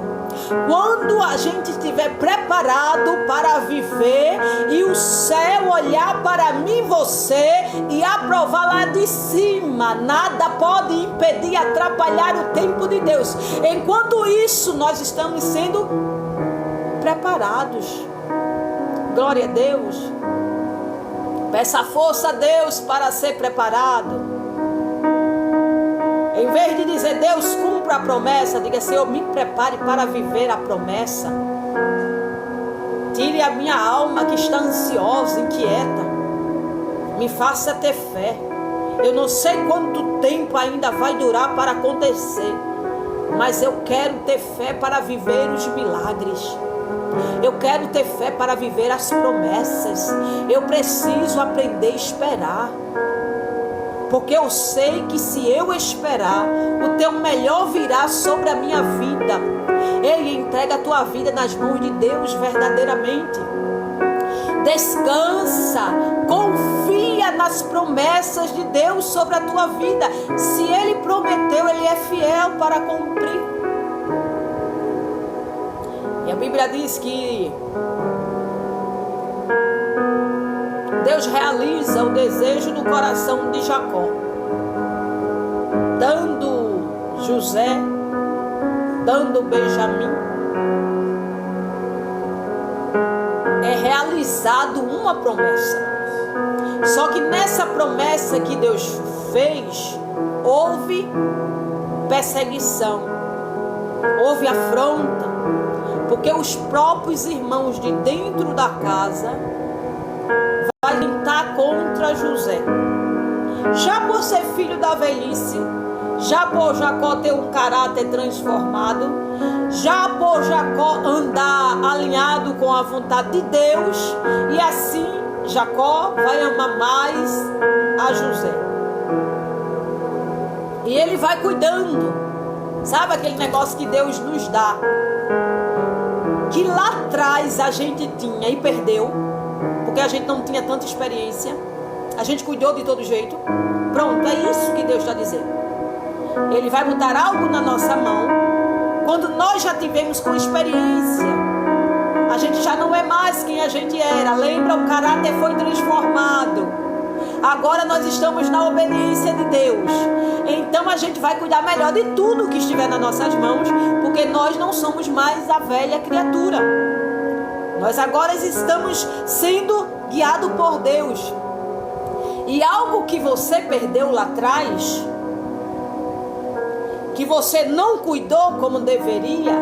Quando a gente estiver preparado para viver e o céu olhar para mim e você e aprovar lá de cima, nada pode impedir, atrapalhar o tempo de Deus. Enquanto isso, nós estamos sendo preparados. Glória a Deus. Peça força a Deus para ser preparado. Em vez de dizer, Deus, cumpra a promessa, diga, Senhor, me prepare para viver a promessa. Tire a minha alma que está ansiosa, inquieta. Me faça ter fé. Eu não sei quanto tempo ainda vai durar para acontecer, mas eu quero ter fé para viver os milagres. Eu quero ter fé para viver as promessas. Eu preciso aprender a esperar. Porque eu sei que se eu esperar, o teu melhor virá sobre a minha vida. Ele entrega a tua vida nas mãos de Deus verdadeiramente. Descansa, confia nas promessas de Deus sobre a tua vida. Se Ele prometeu, Ele é fiel para cumprir. E a Bíblia diz que Deus realiza o desejo do coração de Jacó, dando José, dando Benjamim. É realizado uma promessa. Só que nessa promessa que Deus fez, houve perseguição, houve afronta, porque os próprios irmãos de dentro da casa vai tentar contra José. Já por ser filho da velhice, já por Jacó ter um caráter transformado, já por Jacó andar alinhado com a vontade de Deus, e assim Jacó vai amar mais a José. E ele vai cuidando. Sabe aquele negócio que Deus nos dá, que lá atrás a gente tinha e perdeu, porque a gente não tinha tanta experiência, a gente cuidou de todo jeito. Pronto, é isso que Deus está dizendo. Ele vai botar algo na nossa mão quando nós já tivemos com experiência. A gente já não é mais quem a gente era. Lembra, o caráter foi transformado. Agora nós estamos na obediência de Deus. Então a gente vai cuidar melhor de tudo que estiver nas nossas mãos, porque nós não somos mais a velha criatura. Nós agora estamos sendo guiados por Deus. E algo que você perdeu lá atrás, que você não cuidou como deveria,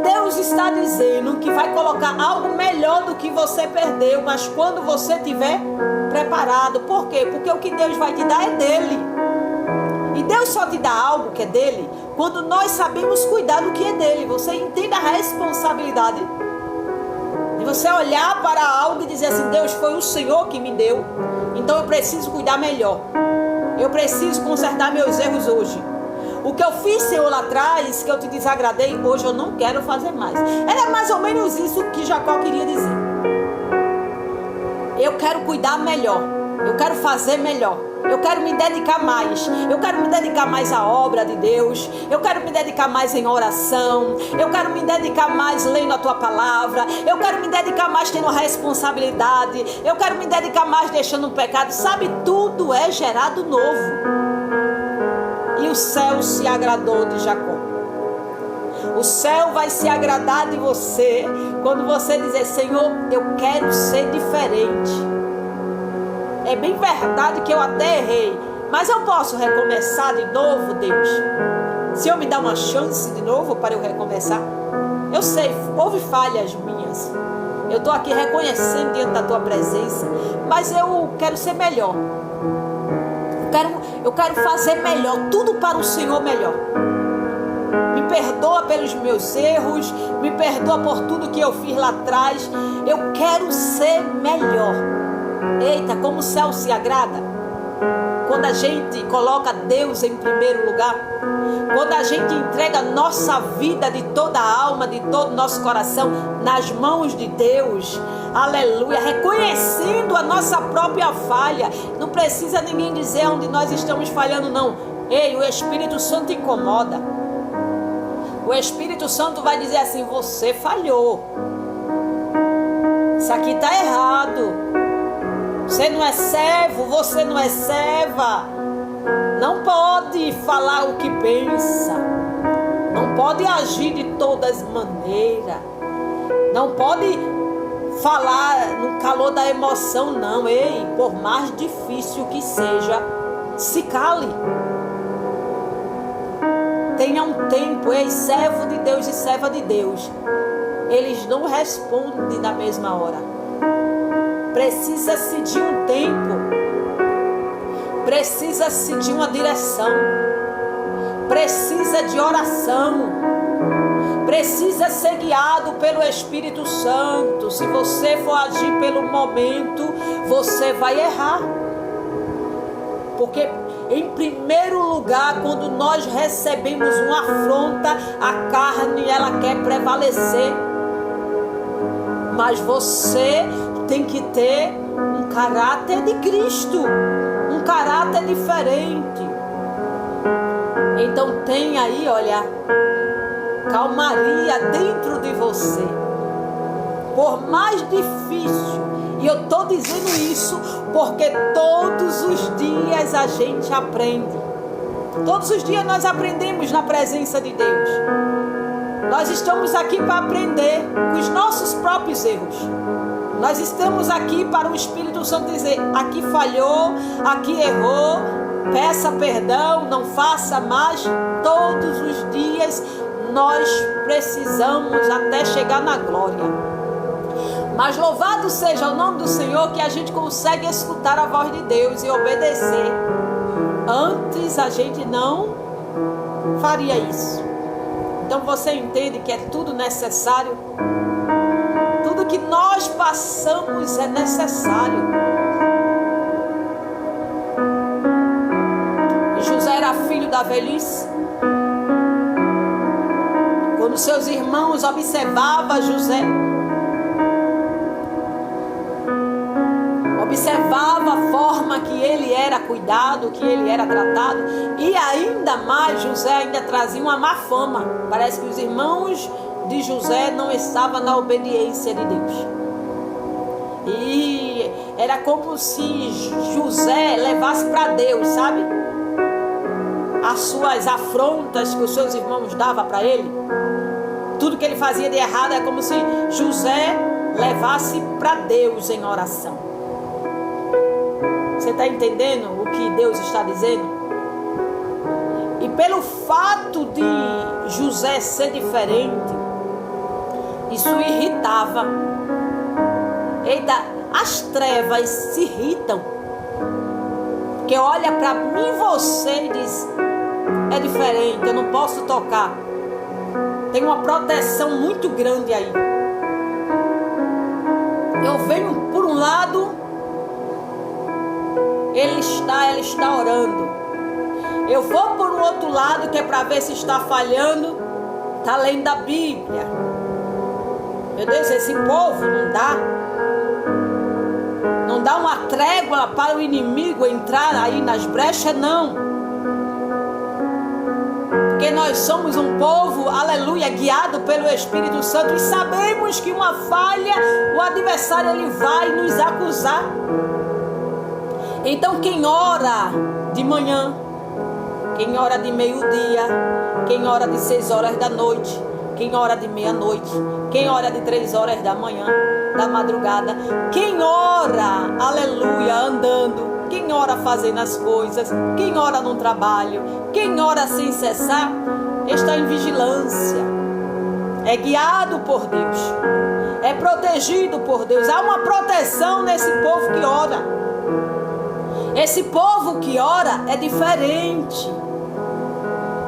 Deus está dizendo que vai colocar algo melhor do que você perdeu, mas quando você estiver preparado. Por quê? Porque o que Deus vai te dar é dele. E Deus só te dá algo que é dele quando nós sabemos cuidar do que é dele. Você entende a responsabilidade de você olhar para algo e dizer assim, Deus, foi o Senhor que me deu, então eu preciso cuidar melhor. Eu preciso consertar meus erros hoje. O que eu fiz, Senhor, lá atrás, que eu te desagradei, hoje eu não quero fazer mais. Era mais ou menos isso que Jacó queria dizer. Eu quero cuidar melhor. Eu quero fazer melhor. Eu quero me dedicar mais. Eu quero me dedicar mais à obra de Deus. Eu quero me dedicar mais em oração. Eu quero me dedicar mais lendo a tua palavra. Eu quero me dedicar mais tendo responsabilidade. Eu quero me dedicar mais deixando o pecado. Sabe, tudo é gerado novo. E o céu se agradou de Jacó. O céu vai se agradar de você quando você dizer, Senhor, eu quero ser diferente. É bem verdade que eu até errei, mas eu posso recomeçar de novo, Deus. Se eu me dá uma chance de novo para eu recomeçar. Eu sei, houve falhas minhas. Eu estou aqui reconhecendo diante da tua presença, mas eu quero ser melhor. Eu quero fazer melhor, tudo para o Senhor melhor. Me perdoa pelos meus erros, me perdoa por tudo que eu fiz lá atrás. Eu quero ser melhor. Eita, como o céu se agrada quando a gente coloca Deus em primeiro lugar, quando a gente entrega nossa vida de toda a alma, de todo o nosso coração nas mãos de Deus. aleluia, reconhecendo a nossa própria falha. Não precisa ninguém dizer onde nós estamos falhando, não. Ei, o Espírito Santo incomoda. O Espírito Santo vai dizer assim: você falhou, isso aqui está errado, você não é servo, você não é serva, não pode falar o que pensa, não pode agir de todas maneiras, não pode falar no calor da emoção, não. Ei, por mais difícil que seja, se cale. Tenha um tempo. Ei, servo de Deus e serva de Deus, eles não respondem na mesma hora. Precisa-se de um tempo, precisa-se de uma direção, precisa de oração, precisa ser guiado pelo Espírito Santo. Se você for agir pelo momento, você vai errar. Porque em primeiro lugar, quando nós recebemos uma afronta, a carne ela quer prevalecer. Mas você tem que ter um caráter de Cristo, um caráter diferente. Então tem aí, olha, calmaria dentro de você. Por mais difícil, e eu estou dizendo isso porque todos os dias a gente aprende. Todos os dias nós aprendemos na presença de Deus. Nós estamos aqui para aprender com os nossos próprios erros. Nós estamos aqui para o Espírito Santo dizer: aqui falhou, aqui errou, peça perdão, não faça mais. Todos os dias nós precisamos até chegar na glória. Mas louvado seja o nome do Senhor, que a gente consegue escutar a voz de Deus e obedecer. Antes a gente não faria isso. Então você entende que é tudo necessário? Tudo que nós passamos é necessário. E José era filho da velhice. Quando seus irmãos observavam José, observava a forma que ele era cuidado, que ele era tratado, e ainda mais José ainda trazia uma má fama. Parece que os irmãos de José não estavam na obediência de Deus, e era como se José levasse para Deus, sabe, as suas afrontas que os seus irmãos davam para ele. Tudo que ele fazia de errado é como se José levasse para Deus em oração. Você está entendendo o que Deus está dizendo? E pelo fato de José ser diferente, isso irritava. Eita, as trevas se irritam. Porque olha para mim e você e diz: é diferente, eu não posso tocar. Tem uma proteção muito grande aí. Eu venho por um lado, ela está orando. Eu vou por um outro lado, que é para ver se está falhando, está lendo a Bíblia. Meu Deus, esse povo não dá uma trégua para o inimigo entrar aí nas brechas, não. Porque nós somos um povo, aleluia, guiado pelo Espírito Santo, e sabemos que uma falha, o adversário ele vai nos acusar. Então quem ora de manhã, quem ora de meio-dia, quem ora de 6 horas da noite, quem ora de meia-noite, quem ora de 3 horas da manhã, da madrugada, quem ora, aleluia, andando, quem ora fazendo as coisas, quem ora no trabalho, quem ora sem cessar, está em vigilância, é guiado por Deus, é protegido por Deus. Há uma proteção nesse povo que ora. Esse povo que ora é diferente.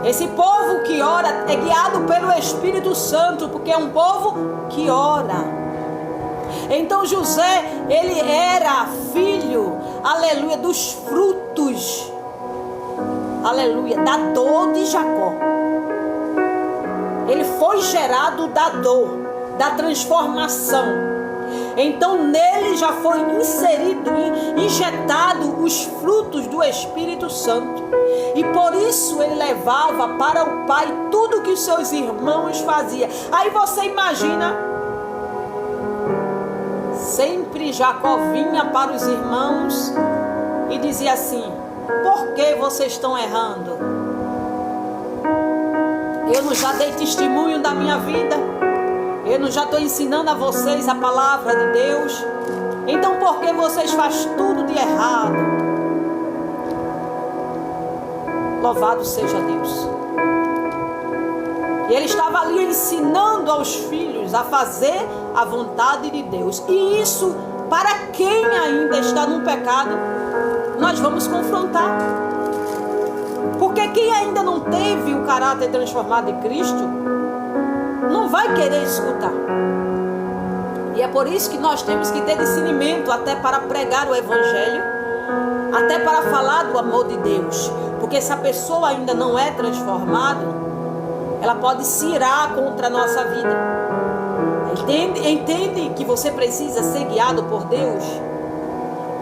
Esse povo que ora é guiado pelo Espírito Santo, porque é um povo que ora. Então José, ele era filho, aleluia, dos frutos, aleluia, da dor de Jacó. Ele foi gerado da dor, da transformação. Então nele já foi inserido, injetado os frutos do Espírito Santo. E por isso ele levava para o Pai tudo que os seus irmãos faziam. Aí você imagina, sempre Jacó vinha para os irmãos e dizia assim: por que vocês estão errando? Eu não já dei testemunho da minha vida? Eu não já estou ensinando a vocês a palavra de Deus? Então por que vocês fazem tudo de errado? Louvado seja Deus. E ele estava ali ensinando aos filhos a fazer a vontade de Deus. E isso, para quem ainda está no pecado, nós vamos confrontar. Porque quem ainda não teve o caráter transformado em Cristo, não vai querer escutar. E é por isso que nós temos que ter discernimento até para pregar o Evangelho, até para falar do amor de Deus. Porque se a pessoa ainda não é transformada, ela pode se irar contra a nossa vida. Entende que você precisa ser guiado por Deus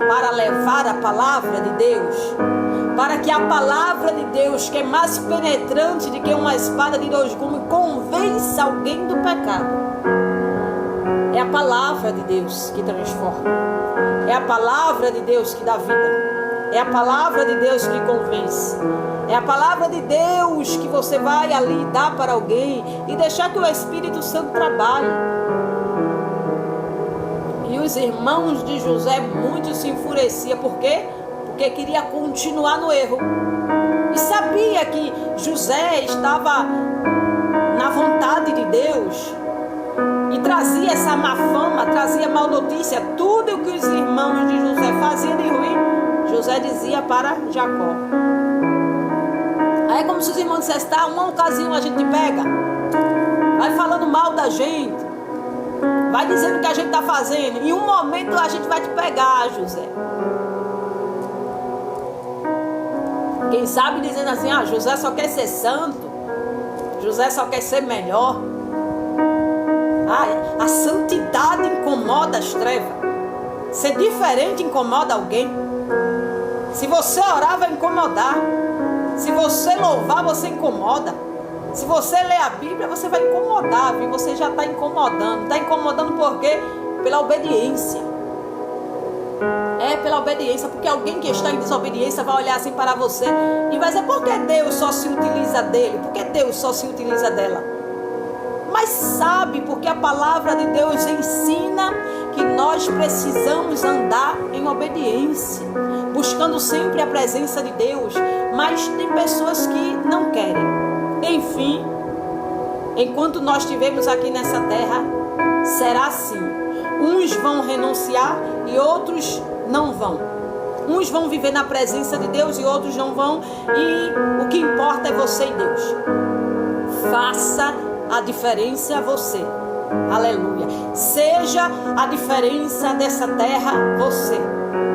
para levar a palavra de Deus, para que a palavra de Deus, que é mais penetrante do que uma espada de dois gumes, convença alguém do pecado. É a palavra de Deus que transforma, é a palavra de Deus que dá vida, é a palavra de Deus que convence, é a palavra de Deus que você vai ali dar para alguém e deixar que o Espírito Santo trabalhe. E os irmãos de José muito se enfureciam. Por quê? Porque queria continuar no erro. E sabia que José estava na vontade de Deus. E trazia essa má fama, trazia mal notícia. Tudo o que os irmãos de José faziam de ruim, José dizia para Jacó. Aí é como se os irmãos dissessem: tá, uma ocasião a gente pega, vai falando mal da gente, vai dizendo o que a gente está fazendo, em um momento a gente vai te pegar, José. Quem sabe dizendo assim: ah, José só quer ser santo, José só quer ser melhor. Ah, a santidade incomoda as trevas. Ser diferente incomoda alguém. Se você orar, vai incomodar. Se você louvar, você incomoda. Se você ler a Bíblia, você vai incomodar, viu? Você já está incomodando. Está incomodando por quê? Pela obediência. É pela obediência. Porque alguém que está em desobediência vai olhar assim para você e vai dizer: por que Deus só se utiliza dele? Por que Deus só se utiliza dela? Mas sabe, porque a palavra de Deus ensina que nós precisamos andar em obediência, buscando sempre a presença de Deus. Mas tem pessoas que não querem. Enfim, enquanto nós estivermos aqui nessa terra, será assim. Uns vão renunciar e outros não vão. Uns vão viver na presença de Deus e outros não vão. E o que importa é você e Deus. Faça a diferença você. Aleluia. Seja a diferença dessa terra você.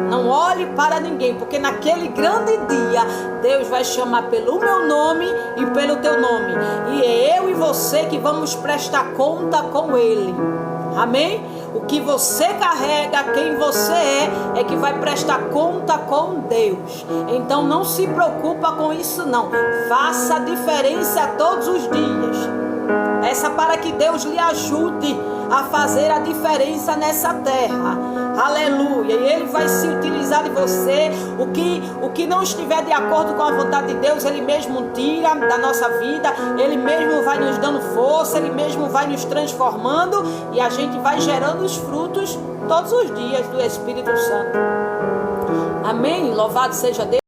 Não olhe para ninguém, porque naquele grande dia Deus vai chamar pelo meu nome e pelo teu nome. E é eu e você que vamos prestar conta com Ele. Amém? O que você carrega, quem você é que vai prestar conta com Deus. Então não se preocupa com isso não. Faça a diferença todos os dias. Essa para que Deus lhe ajude a fazer a diferença nessa terra. Aleluia. E Ele vai se utilizar de você. O que não estiver de acordo com a vontade de Deus, Ele mesmo tira da nossa vida. Ele mesmo vai nos dando força. Ele mesmo vai nos transformando. E a gente vai gerando os frutos todos os dias do Espírito Santo. Amém? Louvado seja Deus.